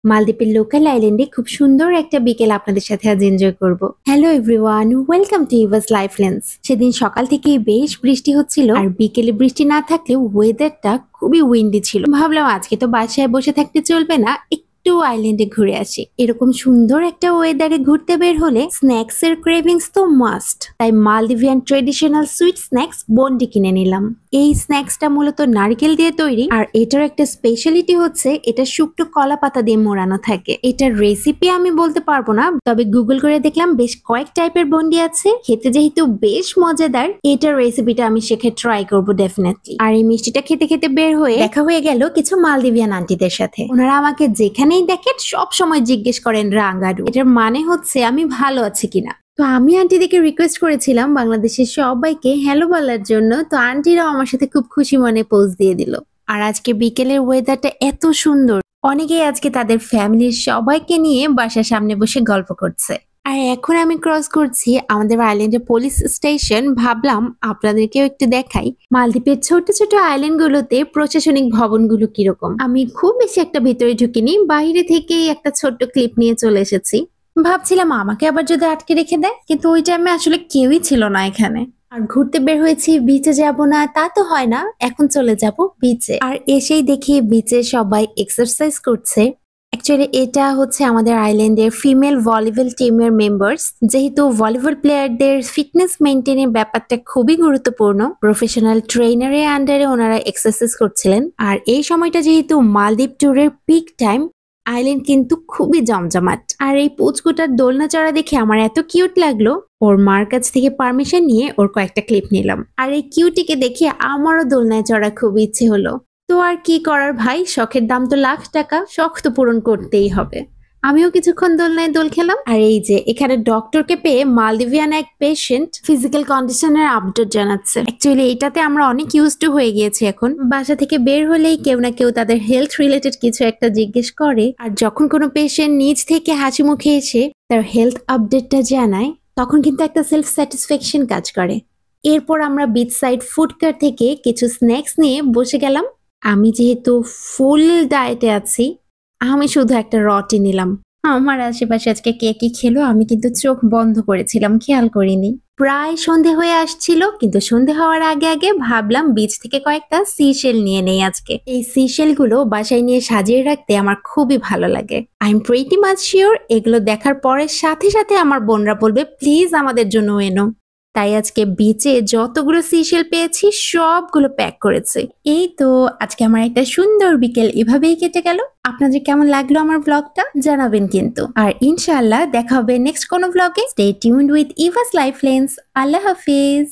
মালদ্বীপের লোকাল আইল্যান্ডে খুব সুন্দর একটা বিকেল আপনাদের সাথে আজ এনজয় করব। Hello everyone, welcome to Eva's life lens. সেদিন সকাল থেকে বেশ বৃষ্টি হচ্ছিল, আর বিকেলে বৃষ্টি না থাকলেও ওয়েদারটা খুবই উইন্ডি ছিল। ভাবলাম আজকে তো বাসায় বসে থাকতে চলবে না, একটু আইল্যান্ডে ঘুরে আসি। এরকম সুন্দর একটা ওয়েদারে ঘুরতে বের হলে স্ন্যাক্স এর ক্রেভিংস তো মাস্ট। তাই মালদ্বীপিয়ান ট্রেডিশনাল সুইট স্ন্যাক্স বন্ডি কিনে নিলাম। এই স্ন্যাক্সটা মূলত নারকেল দিয়ে তৈরি, আর এটার একটা স্পেশালিটি হচ্ছে এটা শুকনো কলা পাতা দিয়ে মোড়ানো থাকে। এটার রেসিপি আমি বলতে পারবো না, তবে গুগল করে দেখলাম বেশ কয়েক টাইপের বন্ডি আছে। খেতে যেহেতু বেশ মজাদার, এটার রেসিপিটা আমি শেখে ট্রাই করবো ডেফিনেটলি। আর এই মিষ্টিটা খেতে খেতে বের হয়ে দেখা হয়ে গেল কিছু মালদ্বীপিয়ান আন্টিদের সাথে। ওনারা আমাকে যেখানেই দেখেন সব সময় জিজ্ঞেস করেন রাঙ্গারু, এটার মানে হচ্ছে আমি ভালো আছি কিনা। তো আমি আন্টিদেরকে রিকোয়েস্ট করেছিলাম বাংলাদেশের সবাইকে হ্যালো বলার জন্য, তো আন্টিরাও আমার সাথে খুব খুশি মনে পোজ দিয়ে দিল। আর আজকে বিকেলের ওয়েদারটা এত সুন্দর, অনেকেই আজকে তাদের ফ্যামিলির সবাইকে নিয়ে বাসার সামনে বসে গল্প করছে। আর এখন আমি ক্রস করছি আমাদের আইল্যান্ডের পুলিশ স্টেশন। ভাবলাম আপনাদেরকেও একটু দেখাই মালদ্বীপের ছোট ছোট আইল্যান্ড গুলোতে প্রশাসনিক ভবনগুলো কিরকম। আমি খুব বেশি একটা ভিতরে ঢুকিনি, বাইরে থেকেই একটা ছোট্ট ক্লিপ নিয়ে চলে এসেছি। ভাবছিলাম আমাকে আবার যদি আটকে রেখে দেয়, কিন্তু ওই টাইমে আসলে কেউই ছিল না এখানে। আর ঘুরতে বের হয়েছি, বিচে যাব না তা তো হয় না, এখন চলে যাব বিচে। আর এসেই দেখি বিচে সবাই এক্সারসাইজ করছে। অ্যাকচুয়ালি এটা হচ্ছে আমাদের আইল্যান্ডের ফিমেল ভলিবল টিমের মেম্বার্স। যেহেতু ভলিবল প্লেয়ারদের ফিটনেস মেনটেনের ব্যাপারটা খুবই গুরুত্বপূর্ণ, প্রফেশনাল ট্রেনারের আন্ডারে ওনারা এক্সারসাইজ করছিলেন। আর এই সময়টা যেহেতু মালদ্বীপ ট্যুরের পিক টাইম, আইল্যান্ড কিন্তু খুবই জমজমাট। আর এই পুচকুটার দোলনা চড়া দেখে আমার এত কিউট লাগলো, ওর মার কাছ থেকে পারমিশন নিয়ে ওর কয়েকটা ক্লিপ নিলাম। আর এই কিউটিকে দেখে আমারও দোলনায় চড়া খুব ইচ্ছে হলো। তো আর কি করার ভাই, শখের দাম তো লাখ টাকা, শখ তো পূরণ করতেই হবে। আমিও কিছুক্ষণ দোলনায় দোল খেলাম। আর এই যে এখানে ডক্টরকে পেয়ে মালদ্বীপিয়ান এক পেশেন্ট ফিজিক্যাল কন্ডিশনের আপডেট জানাচ্ছে। অ্যাকচুয়ালি এটাতে আমরা অনেক ইউজ টু হয়ে গিয়েছি এখন। বাসা থেকে বের হলেই কেউ না কেউ তাদের হেলথ রিলেটেড কিছু একটা জিজ্ঞেস করে, আর যখন কোনো পেশেন্ট নিজ থেকে হাসি মুখে এসে তার হেলথ আপডেটটা জানায়, তখন কিন্তু একটা সেলফ স্যাটিসফ্যাকশন কাজ করে। এরপর আমরা বিচ সাইড ফুড কার্ট থেকে কিছু স্ন্যাক্স নিয়ে বসে গেলাম। আমি যেহেতু ফুল ডায়েটে আছি, আমি শুধু একটা রটি নিলাম। আমার আশেপাশে আজকে কে কি খেলো আমি কিন্তু চোখ বন্ধ করেছিলাম, খেয়াল করিনি। প্রায় সন্ধে হয়ে আসছিল, কিন্তু সন্ধে হওয়ার আগে আগে ভাবলাম বিচ থেকে কয়েকটা সিশেল নিয়ে নেই আজকে। এই সিশেল গুলো বাসায় নিয়ে সাজিয়ে রাখতে আমার খুবই ভালো লাগে। I am pretty much sure এগুলো দেখার পরে সাথে সাথে আমার বোনরা বলবে প্লিজ আমাদের জন্য এনো। তাই আজকে বিচে যতগুলো সিশেল পেয়েছি সবগুলো প্যাক করেছে। এই তো আজকে আমার একটা সুন্দর বিকেল এভাবেই কেটে গেল। আপনাদের কেমন লাগলো আমার ব্লগটা জানাবেন কিন্তু। আর ইনশাআল্লাহ দেখা হবে নেক্সট কোনো ব্লগে। Stay tuned with Eva's life lens. Allah Hafiz.